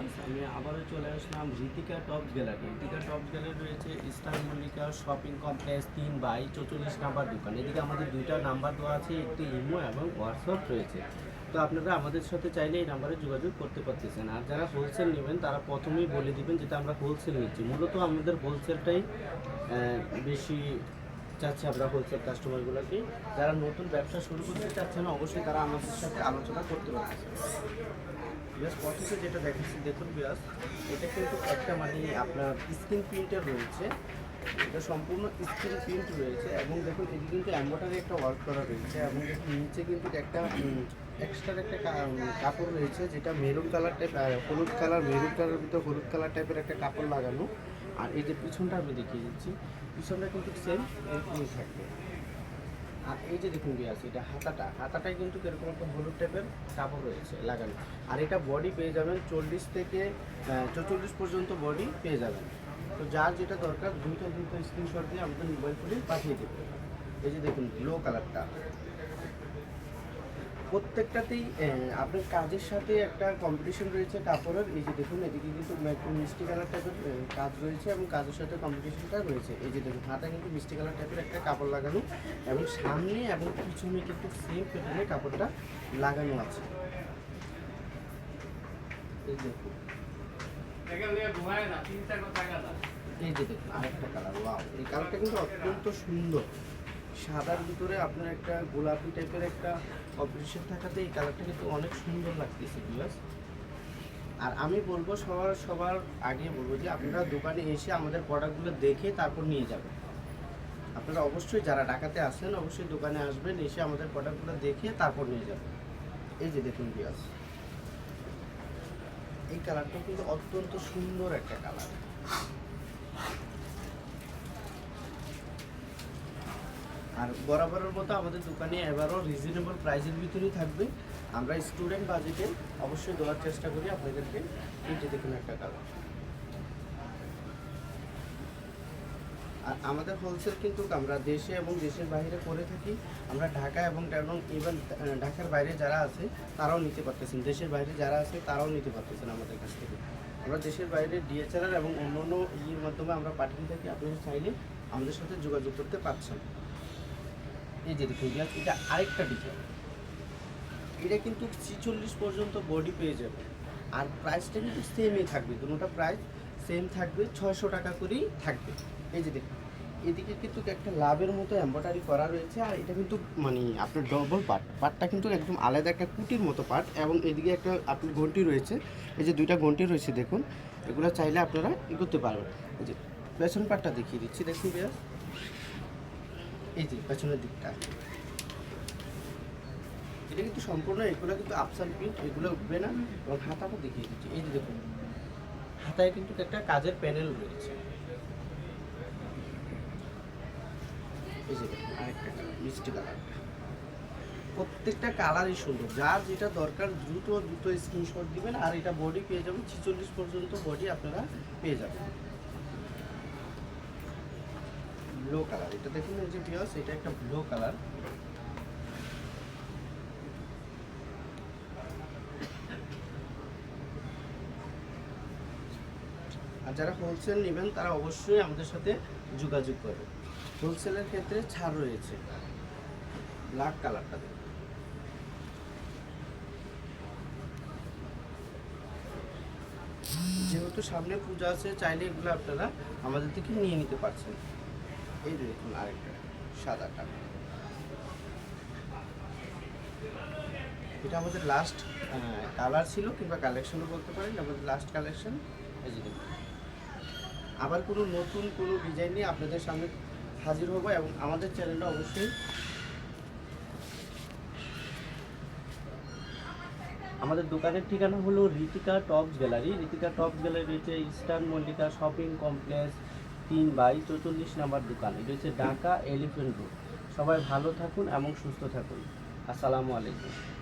Viewers, আমি আবারও চলে আসলাম Ritika tops gallery. Ritika tops gallery রয়েছে eastern Mallika shopping complex 3/44 number দোকান। এদিকে আমাদের দুইটা নাম্বার দেওয়া আছে, একটি ইমো এবং হোয়াটসঅ্যাপ রয়েছে। তো আপনারা আমাদের সাথে চাইলে এই নাম্বারে যোগাযোগ করতে পারতেছেন। আর যারা হোলসেল নেবেন তারা প্রথমেই বলে দিবেন যেটা আমরা হোলসেল নিচ্ছি। মূলত আমাদের হোলসেলটাই বেশি চাচ্ছে, আমরা হোলসেল কাস্টমারগুলোকে। যারা নতুন ব্যবসা শুরু করতে চাচ্ছেন অবশ্যই তারা আমাদের সাথে আলোচনা করতে পারতেছে। বিয়াস প্রসেসে যেটা দেখাচ্ছি দেখুন বিয়াস, এটা কিন্তু একটা মানে আপনার স্ক্রিন প্রিন্টার রয়েছে, এটা সম্পূর্ণ স্ক্রিন প্রিন্ট রয়েছে এবং দেখুন এটি কিন্তু এম্বয়ডারি একটা ওয়ার্ক করা রয়েছে এবং নিচে কিন্তু একটা এক্সট্রা একটা কাপড় রয়েছে যেটা মেরুন কালার টাইপ, হলুদ কালার, মেরুন কালারের ভিতরে হলুদ কালার টাইপের একটা কাপড় লাগানো। আর এই যে পিছনটা আমি দেখিয়ে দিচ্ছি, পিছনটা কিন্তু সেম এরকমই থাকবে। আর এই যে দেখুন বিয়াস, এটা হাতাটাই কিন্তু এরকম একটা হলুদ টাইপের কাপড় রয়েছে লাগানো। আর এটা বডি পেয়ে যাবেন 40 থেকে 44 পর্যন্ত বডি পেয়ে যাবেন। তো যার যেটা দরকার দুইটা স্ক্রিনশট দিয়ে আমাদের মোবাইল ফোনে পাঠিয়ে দেবেন। এই যে দেখুন ব্লু কালারটা, প্রত্যেকটাতেই আপনার কাজের সাথে একটা কম্পিটিশন রয়েছে কাপড়ের। এই যে দেখুন এদিকে কিন্তু একটু মিষ্টি কালার টাইপের কাজ রয়েছে এবং কাজের সাথে কম্পিটিশনটা রয়েছে। এই যে দেখুন হাতে কিন্তু মিষ্টি কালার টাইপের একটা কাপড় লাগানো এবং সামনে এবং পিছনে কিন্তু সেম প্যাটার্নে কাপড়টা লাগানো আছে। এই দেখুন, এই যে দেখুন আরেকটা কালার, ওয়াও, এই কালারটা কিন্তু অত্যন্ত সুন্দর। সাদার ভিতরে আপনার একটা গোলাপি টাইপের একটা কম্পিটিশন থাকাতে এই কালারটা কিন্তু অনেক সুন্দর লাগতেছে ভিউয়ার্স। আর আমি বলবো সবার আগে বলবো যে আপনারা দোকানে এসে আমাদের প্রোডাক্টগুলো দেখে তারপর নিয়ে যাবেন। আপনারা অবশ্যই যারা ঢাকাতে আসেন অবশ্যই দোকানে আসবেন, এসে আমাদের প্রোডাক্টগুলো দেখে তারপর নিয়ে যাবেন। এই যে দেখুন ভিউয়ার্স, এই কালারটা কিন্তু অত্যন্ত সুন্দর একটা কালার। আর বরাবরের মতো আমাদের দোকানে এবারও রিজনেবল প্রাইসের ভিতরেই থাকবে। আমরা স্টুডেন্ট বাজেটে অবশ্যই দেওয়ার চেষ্টা করি আপনাদেরকে। এই যে দেখুন একটা কালার। আর আমাদের হোলসেল কিন্তু আমরা দেশে এবং দেশের বাইরে করে থাকি। আমরা ঢাকা এবং ইভেন ঢাকার বাইরে যারা আছে তারাও নিতে পারতেছেন, দেশের বাইরে যারা আছে তারাও নিতে পারতেছেন আমাদের কাছ থেকে। আমরা দেশের বাইরে ডিএচআর এবং অন্য অন্য ইয়ের মাধ্যমে আমরা পাঠিয়ে থাকি, আপনারা চাইলে আমাদের সাথে যোগাযোগ করতে পারছেন। এই যে দেখুন এটা আরেকটা ডিজাইন, এটা কিন্তু 46 পর্যন্ত বডি পেয়ে যাবে। আর প্রাইসটা কিন্তু সেমই থাকবে, দুটোটা প্রাইস সেম থাকবে, 600 টাকা করেই থাকবে। এই যে দেখুন এদিকে কিন্তু একটা লাভের মতো এমব্রয়ডারি করা রয়েছে। আর এটা কিন্তু মানে আপনার ডবল পার্টটা কিন্তু একদম আলাদা একটা কুটির মতো পার্ট এবং এদিকে একটা আপনার ঘন্টি রয়েছে। এই যে দুইটা ঘন্টি রয়েছে দেখুন, এগুলো চাইলে আপনারা করতে পারবেন। এই যে পেছন পার্টটা দেখিয়ে দিচ্ছি, দেখুন ভাইয়া, এই যে পেছনের দিকটা, এটা কিন্তু সম্পূর্ণ, এগুলো কিন্তু আপসান প্রিন্ট, এগুলো উঠবে না। এবং হাতাটা দেখিয়ে দিচ্ছি, এই যে দেখুন হাতায় কিন্তু একটা কাজের প্যানেল রয়েছে। এই যে দেখুন আরেকটা মিষ্টি কালার, প্রত্যেকটা কালারই সুন্দর। যার যেটা দরকার দ্রুত স্ক্রিনশট দিবেন। আর এটা বডি পেয়ে যাবেন 46 পর্যন্ত বডি আপনারা পেয়ে যাবেন। ব্লু কালার, এটা দেখুন এই যে পিয়াস, এটা একটা ব্লু কালার। আর যারা হোলসেল নেবেন তারা অবশ্যই আমাদের সাথে যোগাযোগ করবেন। হোলসেলের ক্ষেত্রে ছাড় রয়েছে। ব্ল্যাক কালারটা দেখুন, যেহেতু সামনে পূজা আছে চাইলে এগুলো আপনারা আমাদের থেকে নিয়ে নিতে পারছেন। এই দেখুন আরেকটা সাদাটা, এটা আমাদের লাস্ট কালার ছিল কিংবা কালেকশনও বলতে পারেন, আমাদের লাস্ট কালেকশন। এই যে দেখুন আবার কোনো নতুন কোনো ডিজাইন নিয়ে আপনাদের সামনে হাজির হবো। এবং আমাদের চ্যানেলটা অবশ্যই, আমাদের দোকানের ঠিকানা হলো Ritika tops gallery. Ritika tops gallery রয়েছে eastern Mallika shopping complex 3/44 number দোকান। এটা হচ্ছে ঢাকা এলিফ্যান্ট রোড। সবাই ভালো থাকুন এবং সুস্থ থাকুন। আসসালামু আলাইকুম।